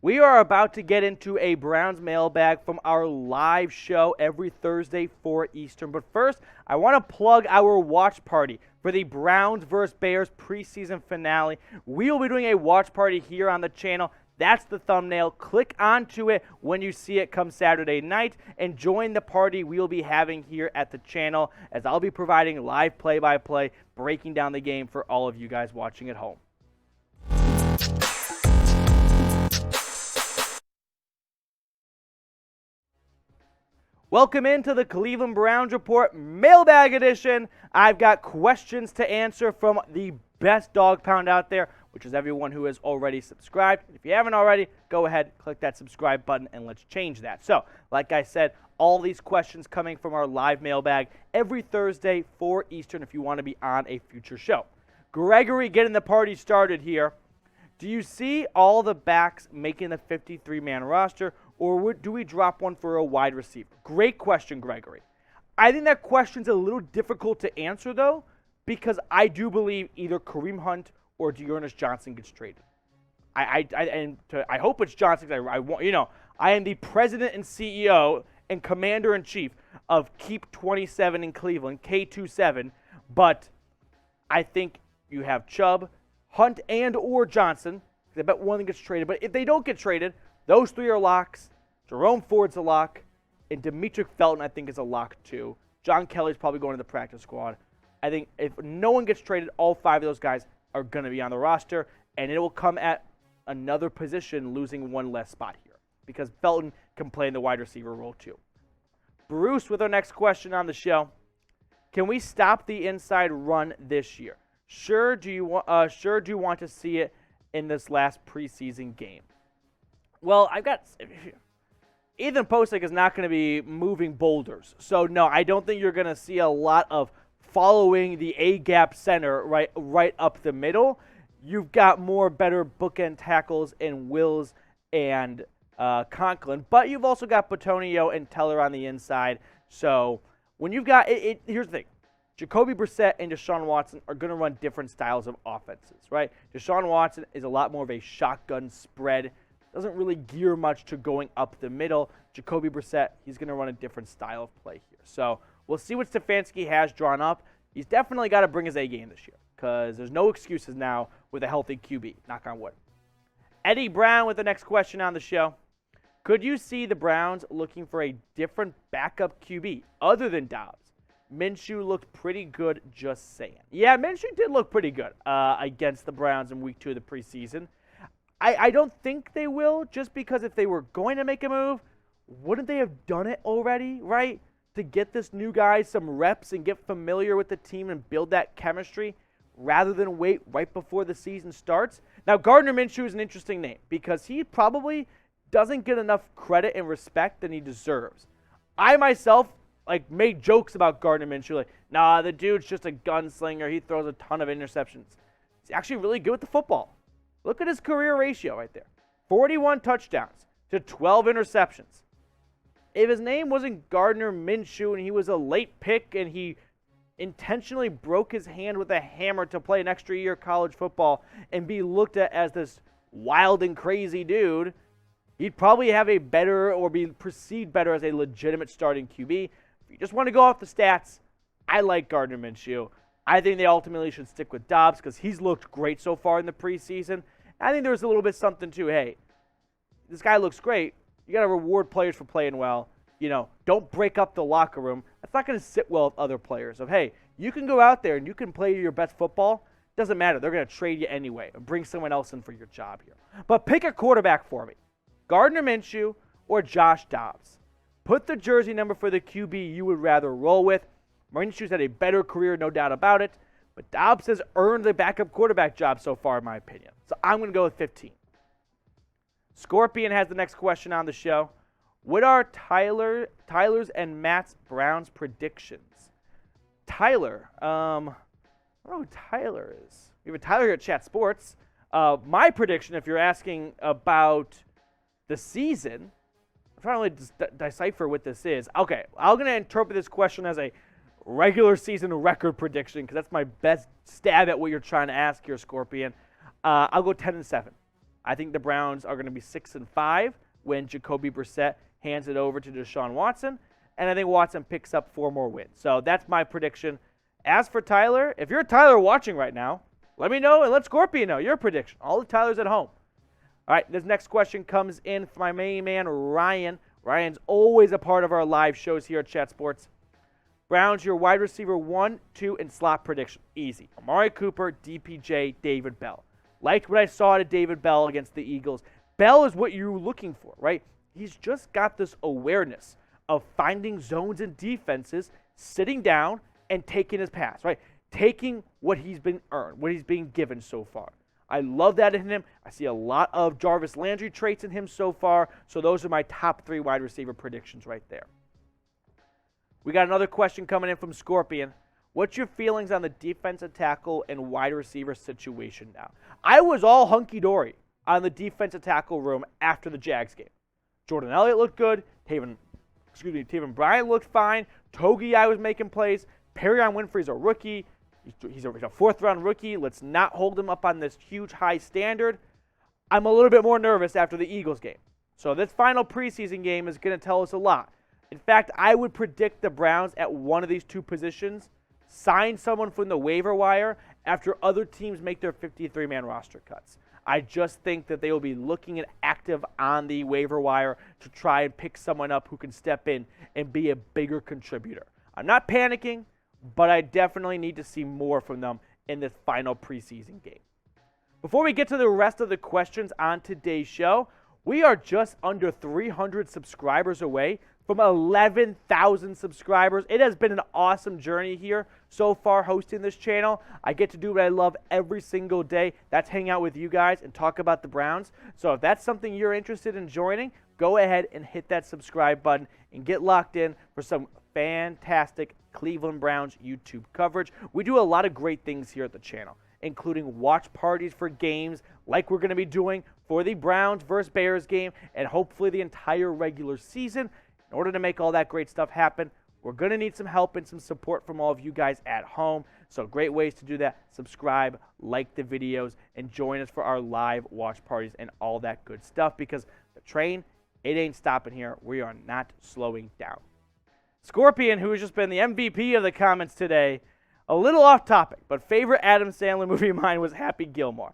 We are about to get into a Browns mailbag from our live show every Thursday, 4 Eastern. But first, I want to plug our watch party for the Browns vs. Bears preseason finale. We will be doing a watch party here on the channel. That's the thumbnail. Click onto it when you see it come Saturday night and join the party we will be having here at the channel, as I'll be providing live play-by-play, breaking down the game for all of you guys watching at home. Welcome into the Cleveland Browns Report Mailbag Edition. I've got questions to answer from the best Dawg Pound out there, which is everyone who has already subscribed. If you haven't already, go ahead, click that subscribe button, and let's change that. So, like I said, all these questions coming from our live mailbag every Thursday, 4 Eastern, if you want to be on a future show. Gregory getting the party started here. Do you see all the backs making the 53-man roster, or do we drop one for a wide receiver? Great question, Gregory. I think that question's a little difficult to answer, though, because I do believe either Kareem Hunt or Dearness Johnson gets traded. I hope it's Johnson. I am the president and CEO and commander-in-chief of Keep 27 in Cleveland, K27, but I think you have Chubb, Hunt, and or Johnson. I bet one of them gets traded. But if they don't get traded, those three are locks. Jerome Ford's a lock. And Demetric Felton, I think, is a lock too. John Kelly's probably going to the practice squad. I think if no one gets traded, all five of those guys are going to be on the roster. And it will come at another position, losing one less spot here, because Felton can play in the wide receiver role too. Bruce with our next question on the show. Can we stop the inside run this year? Sure do you want to see it in this last preseason game? Well, I've got Ethan Posick is not going to be moving boulders. So no, I don't think you're going to see a lot of following the A-gap center right up the middle. You've got more better bookend tackles in Wills and Conklin, but you've also got Bitonio and Teller on the inside. So when you've got here's the thing. Jacoby Brissett and Deshaun Watson are going to run different styles of offenses, right? Deshaun Watson is a lot more of a shotgun spread. Doesn't really gear much to going up the middle. Jacoby Brissett, he's going to run a different style of play here. So we'll see what Stefanski has drawn up. He's definitely got to bring his A game this year, because there's no excuses now with a healthy QB. Knock on wood. Eddie Brown with the next question on the show. Could you see the Browns looking for a different backup QB other than Dobbs? Minshew looked pretty good, just saying. Yeah, Minshew did look pretty good against the Browns in week 2 of the preseason. I don't think they will, just because if they were going to make a move, wouldn't they have done it already, right? To get this new guy some reps and get familiar with the team and build that chemistry rather than wait right before the season starts. Now, Gardner Minshew is an interesting name because he probably doesn't get enough credit and respect than he deserves. I myself made jokes about Gardner Minshew, nah, the dude's just a gunslinger. He throws a ton of interceptions. He's actually really good with the football. Look at his career ratio right there. 41 touchdowns to 12 interceptions. If his name wasn't Gardner Minshew and he was a late pick and he intentionally broke his hand with a hammer to play an extra year of college football and be looked at as this wild and crazy dude, he'd probably have a better or be perceived better as a legitimate starting QB. If you just want to go off the stats, I like Gardner Minshew. I think they ultimately should stick with Dobbs because he's looked great so far in the preseason. I think there's a little bit something to, hey, this guy looks great. You got to reward players for playing well. Don't break up the locker room. That's not going to sit well with other players. Hey, you can go out there and you can play your best football. Doesn't matter. They're going to trade you anyway and bring someone else in for your job here. But pick a quarterback for me. Gardner Minshew or Josh Dobbs. Put the jersey number for the QB you would rather roll with. Minshew's had a better career, no doubt about it. But Dobbs has earned the backup quarterback job so far, in my opinion. So I'm going to go with 15. Scorpion has the next question on the show. What are Tyler's and Matt's Browns predictions? Tyler, I don't know who Tyler is. We have a Tyler here at Chat Sports. My prediction, if you're asking about the season, I'm trying to really decipher what this is. Okay, I'm going to interpret this question as a regular season record prediction because that's my best stab at what you're trying to ask here, Scorpion. I'll go 10-7. I think the Browns are going to be 6-5 when Jacoby Brissett hands it over to Deshaun Watson, and I think Watson picks up 4 more wins. So that's my prediction. As for Tyler, if you're Tyler watching right now, let me know and let Scorpion know your prediction. All the Tylers at home. All right, this next question comes in from my main man, Ryan. Ryan's always a part of our live shows here at Chat Sports. Browns, your wide receiver 1, 2, and slot prediction. Easy. Amari Cooper, DPJ, David Bell. Liked what I saw to David Bell against the Eagles. Bell is what you're looking for, right? He's just got this awareness of finding zones and defenses, sitting down, and taking his pass, right? Taking what he's been earned, what he's being given so far. I love that in him. I see a lot of Jarvis Landry traits in him so far. So those are my top 3 wide receiver predictions right there. We got another question coming in from Scorpion. What's your feelings on the defensive tackle and wide receiver situation now? I was all hunky-dory on the defensive tackle room after the Jags game. Jordan Elliott looked good. Taven Bryant looked fine. Togi I was making plays. Perrion Winfrey's a rookie. He's a 4th-round rookie. Let's not hold him up on this huge high standard. I'm a little bit more nervous after the Eagles game. So this final preseason game is going to tell us a lot. In fact, I would predict the Browns at one of these 2 positions sign someone from the waiver wire after other teams make their 53-man roster cuts. I just think that they will be looking at active on the waiver wire to try and pick someone up who can step in and be a bigger contributor. I'm not panicking, but I definitely need to see more from them in this final preseason game. Before we get to the rest of the questions on today's show, we are just under 300 subscribers away from 11,000 subscribers. It has been an awesome journey here so far hosting this channel. I get to do what I love every single day. That's hang out with you guys and talk about the Browns. So if that's something you're interested in joining, go ahead and hit that subscribe button and get locked in for some fantastic Cleveland Browns YouTube coverage. We do a lot of great things here at the channel, including watch parties for games like we're going to be doing for the Browns versus Bears game and hopefully the entire regular season. In order to make all that great stuff happen, we're going to need some help and some support from all of you guys at home. So great ways to do that. Subscribe, like the videos, and join us for our live watch parties and all that good stuff because the train, it ain't stopping here. We are not slowing down. Scorpion, who has just been the MVP of the comments today, a little off topic, but favorite Adam Sandler movie of mine was Happy Gilmore.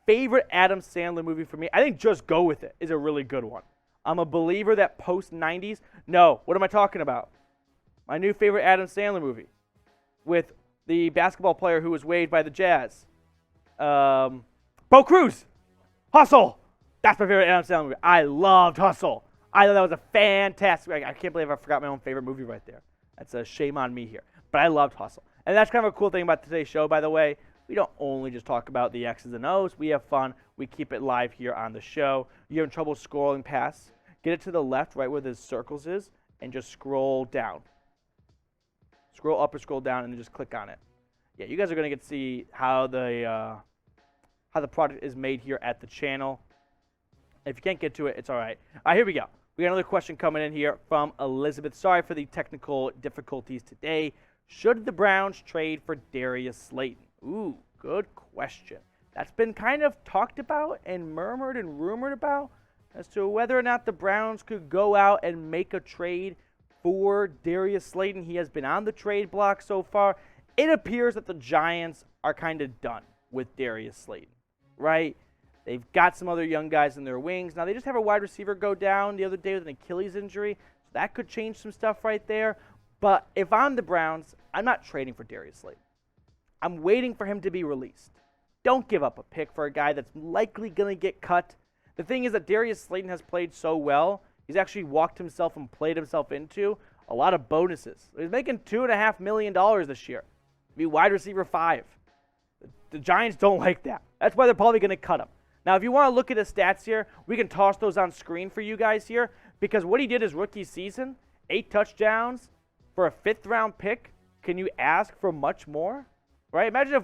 Favorite Adam Sandler movie for me, I think Just Go With It is a really good one. I'm a believer that post-90s, no, what am I talking about? My new favorite Adam Sandler movie with the basketball player who was waived by the Jazz. Bo Cruz, Hustle. That's my favorite Adam Sandler movie. I loved Hustle. I thought that was a fantastic, I can't believe I forgot my own favorite movie right there. That's a shame on me here. But I loved Hustle. And that's kind of a cool thing about today's show, by the way. We don't only just talk about the X's and O's. We have fun. We keep it live here on the show. You're having trouble scrolling past, get it to the left, right where the circles is, and just scroll down. Scroll up or scroll down, and then just click on it. Yeah, you guys are going to get to see how the product is made here at the channel. If you can't get to it, it's all right. All right, here we go. We got another question coming in here from Elizabeth. Sorry for the technical difficulties today. Should the Browns trade for Darius Slayton? Ooh, good question. That's been kind of talked about and murmured and rumored about as to whether or not the Browns could go out and make a trade for Darius Slayton. He has been on the trade block so far. It appears that the Giants are kind of done with Darius Slayton, right? They've got some other young guys in their wings. Now, they just have a wide receiver go down the other day with an Achilles injury. So that could change some stuff right there. But if I'm the Browns, I'm not trading for Darius Slayton. I'm waiting for him to be released. Don't give up a pick for a guy that's likely going to get cut. The thing is that Darius Slayton has played so well, he's actually walked himself and played himself into a lot of bonuses. He's making $2.5 million this year to be wide receiver 5. The Giants don't like that. That's why they're probably going to cut him. Now, if you want to look at his stats here, we can toss those on screen for you guys here because what he did his rookie season, 8 touchdowns for a 5th-round pick. Can you ask for much more? Right? Imagine if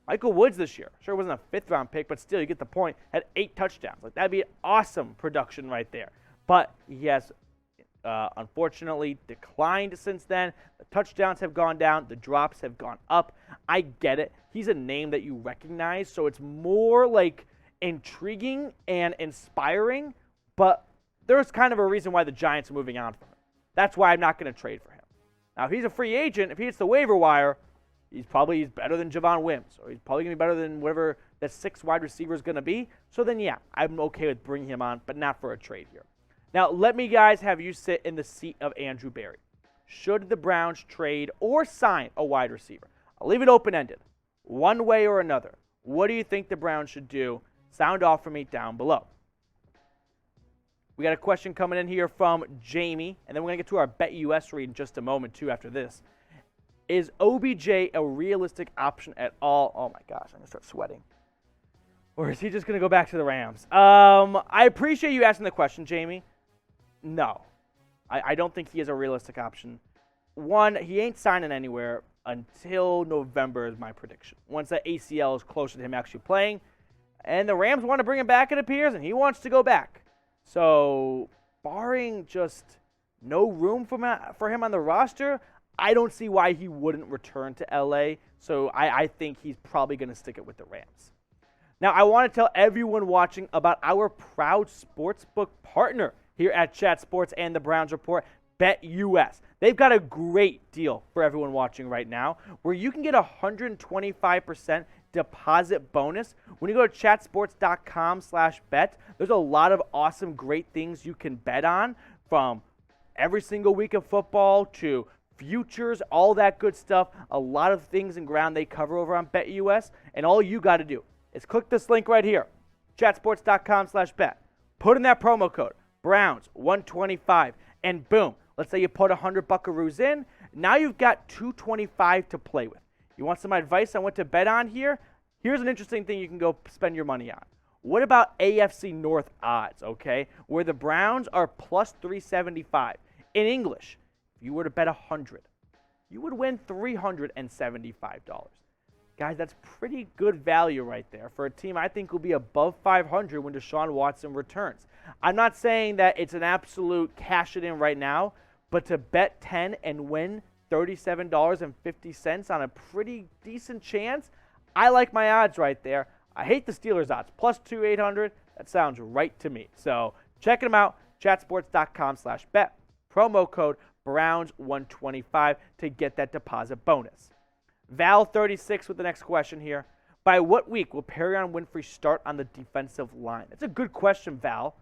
Michael Woods this year, sure it wasn't a 5th-round pick, but still, you get the point, had 8 touchdowns. Like that'd be an awesome production right there. But he has, unfortunately, declined since then. The touchdowns have gone down. The drops have gone up. I get it. He's a name that you recognize, so it's more like intriguing and inspiring, but there's kind of a reason why the Giants are moving on from him. That's why I'm not going to trade for him. Now, if he's a free agent, if he hits the waiver wire, he's better than Javon Wims, or he's probably going to be better than whatever that 6th wide receiver is going to be. So then, yeah, I'm okay with bringing him on, but not for a trade here. Now, let me, guys, have you sit in the seat of Andrew Berry. Should the Browns trade or sign a wide receiver? I'll leave it open-ended, one way or another. What do you think the Browns should do? Sound off for me down below. We got a question coming in here from Jamie, and then we're going to get to our Bet US read in just a moment, too, after this. Is OBJ a realistic option at all? Oh, my gosh, I'm going to start sweating. Or is he just going to go back to the Rams? I appreciate you asking the question, Jamie. No. I don't think he is a realistic option. One, he ain't signing anywhere until November is my prediction. Once that ACL is closer to him actually playing. And the Rams want to bring him back, it appears, and he wants to go back. So, barring just no room for him on the roster, I don't see why he wouldn't return to LA. So, I think he's probably going to stick it with the Rams. Now, I want to tell everyone watching about our proud sportsbook partner here at Chat Sports and the Browns Report, Bet US. They've got a great deal for everyone watching right now where you can get a 125% deposit bonus. When you go to chatsports.com/bet, there's a lot of awesome, great things you can bet on, from every single week of football to futures, all that good stuff. A lot of things and ground they cover over on Bet US, and all you got to do is click this link right here, chatsports.com/bet. Put in that promo code, Browns125, and boom, let's say you put 100 buckaroos in. Now you've got 225 to play with. You want some advice on what to bet on here? Here's an interesting thing you can go spend your money on. What about AFC North odds, okay? Where the Browns are plus 375. In English, if you were to bet 100, you would win $375. Guys, that's pretty good value right there for a team I think will be above 500 when Deshaun Watson returns. I'm not saying that it's an absolute cash it in right now, but to bet 10 and win $37.50 on a pretty decent chance, I like my odds right there. I hate the Steelers odds. Plus 2,800, that sounds right to me. So check them out, chatsports.com/bet. Promo code Browns125 to get that deposit bonus. Val36 with the next question here. By what week will Perrion Winfrey start on the defensive line? That's a good question, Val.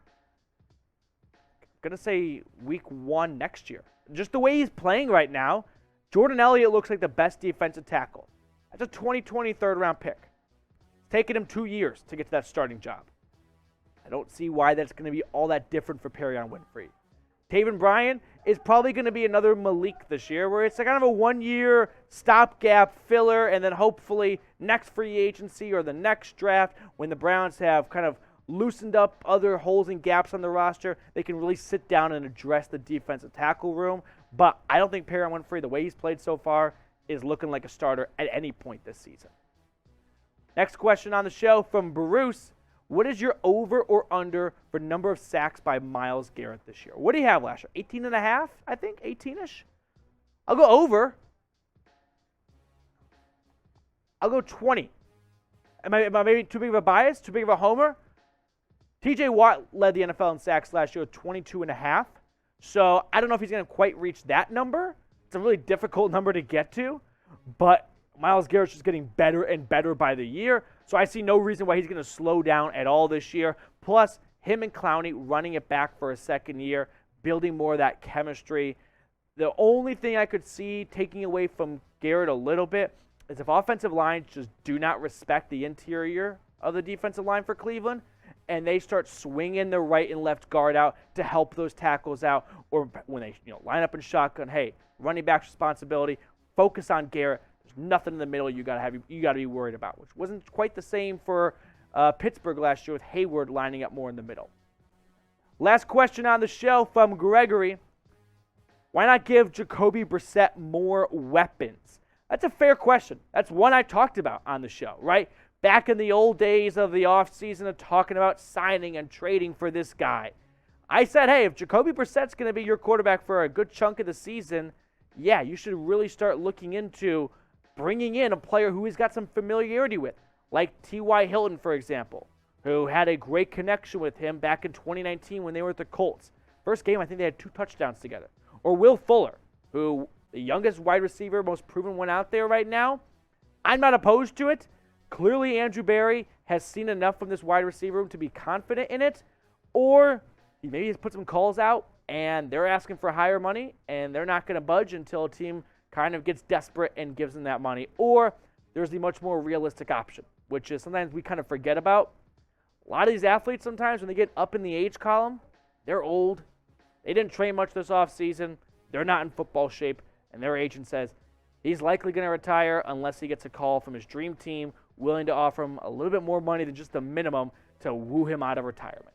I'm going to say week 1 next year. Just the way he's playing right now, Jordan Elliott looks like the best defensive tackle. That's a 2020 third-round pick. It's taken him 2 years to get to that starting job. I don't see why that's going to be all that different for Perrion Winfrey. Taven Bryan is probably going to be another Malik this year, where it's kind of a 1-year stopgap filler, and then hopefully next free agency or the next draft, when the Browns have kind of loosened up other holes and gaps on the roster, they can really sit down and address the defensive tackle room. But I don't think Perrion Winfrey, the way he's played so far, is looking like a starter at any point this season. Next question on the show from Bruce. What is your over or under for number of sacks by Myles Garrett this year? What do you have last year? 18.5, I think? 18-ish? I'll go over. I'll go 20. Am I maybe too big of a bias? Too big of a homer? TJ Watt led the NFL in sacks last year with 22.5. So I don't know if he's going to quite reach that number. It's a really difficult number to get to. But Myles Garrett's just getting better and better by the year. So I see no reason why he's going to slow down at all this year. Plus, him and Clowney running it back for a second year, building more of that chemistry. The only thing I could see taking away from Garrett a little bit is if offensive lines just do not respect the interior of the defensive line for Cleveland, and they start swinging the right and left guard out to help those tackles out, or when they line up in shotgun, hey, running back's responsibility, focus on Garrett. There's nothing in the middle you got to be worried about, which wasn't quite the same for Pittsburgh last year with Hayward lining up more in the middle. Last question on the show from Gregory. Why not give Jacoby Brissett more weapons? That's a fair question. That's one I talked about on the show, right? Back in the old days of the offseason of talking about signing and trading for this guy. I said, hey, if Jacoby Brissett's going to be your quarterback for a good chunk of the season, yeah, you should really start looking into bringing in a player who he's got some familiarity with, like T.Y. Hilton, for example. who had a great connection with him back in 2019 when they were at the Colts. First game, I think they had 2 touchdowns together. Or Will Fuller, who the youngest wide receiver, most proven one out there right now. I'm not opposed to it. Clearly, Andrew Berry has seen enough from this wide receiver room to be confident in it. Or maybe he's put some calls out and they're asking for higher money and they're not going to budge until a team kind of gets desperate and gives them that money. Or there's the much more realistic option, which is sometimes we kind of forget about. A lot of these athletes sometimes when they get up in the age column, they're old. They didn't train much this offseason. They're not in football shape. And their agent says he's likely going to retire unless he gets a call from his dream team willing to offer him a little bit more money than just the minimum to woo him out of retirement.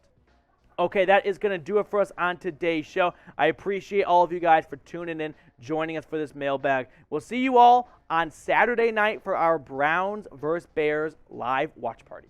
Okay, that is going to do it for us on today's show. I appreciate all of you guys for tuning in, joining us for this mailbag. We'll see you all on Saturday night for our Browns vs. Bears live watch party.